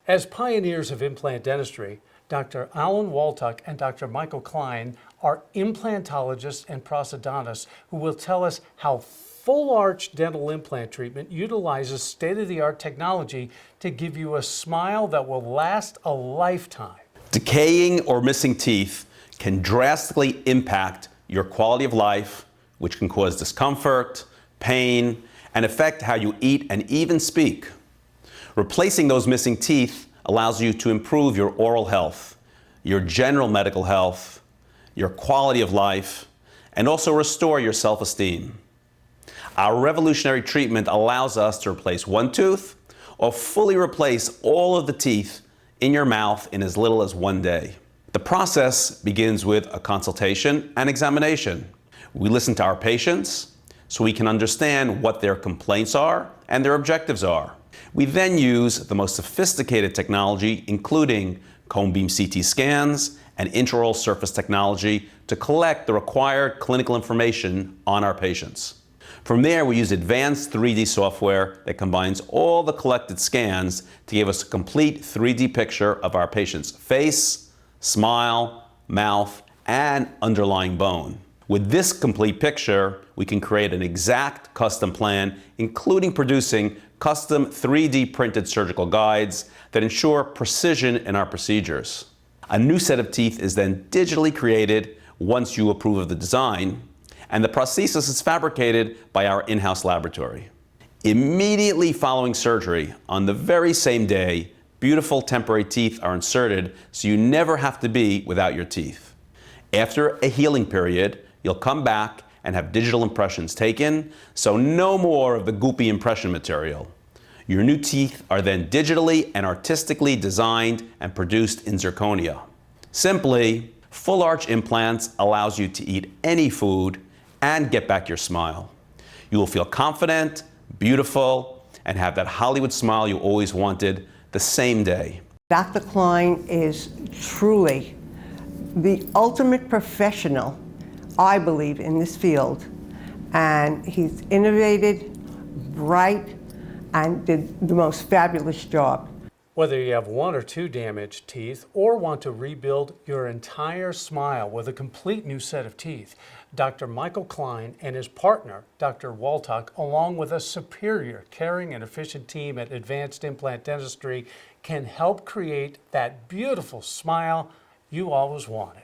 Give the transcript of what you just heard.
As pioneers of implant dentistry, Dr. Alan Waltuch and Dr. Michael Klein are implantologists and prosthodontists who will tell us how full-arch dental implant treatment utilizes state-of-the-art technology to give you a smile that will last a lifetime. Decaying or missing teeth can drastically impact your quality of life, which can cause discomfort, pain, and affect how you eat and even speak. Replacing those missing teeth allows you to improve your oral health, your general medical health, your quality of life, and also restore your self-esteem. Our revolutionary treatment allows us to replace one tooth or fully replace all of the teeth in your mouth in as little as 1 day. The process begins with a consultation and examination. We listen to our patients so we can understand what their complaints are and their objectives are. We then use the most sophisticated technology, including cone beam CT scans and intraoral surface technology, to collect the required clinical information on our patients. From there, we use advanced 3D software that combines all the collected scans to give us a complete 3D picture of our patient's face, smile, mouth, and underlying bone. With this complete picture, we can create an exact custom plan, including producing custom 3D printed surgical guides that ensure precision in our procedures. A new set of teeth is then digitally created once you approve of the design, and the prosthesis is fabricated by our in-house laboratory. Immediately following surgery, on the very same day, beautiful temporary teeth are inserted so you never have to be without your teeth. After a healing period, you'll come back and have digital impressions taken, so no more of the goopy impression material. Your new teeth are then digitally and artistically designed and produced in zirconia. Simply, full arch implants allows you to eat any food and get back your smile. You will feel confident, beautiful, and have that Hollywood smile you always wanted the same day. Dr. Klein is truly the ultimate professional, I believe, in this field, and he's innovated, bright, and did the most fabulous job. Whether you have 1 or 2 damaged teeth or want to rebuild your entire smile with a complete new set of teeth, Dr. Michael Klein and his partner, Dr. Waltuch, along with a superior, caring, and efficient team at Advanced Implant Dentistry, can help create that beautiful smile you always wanted.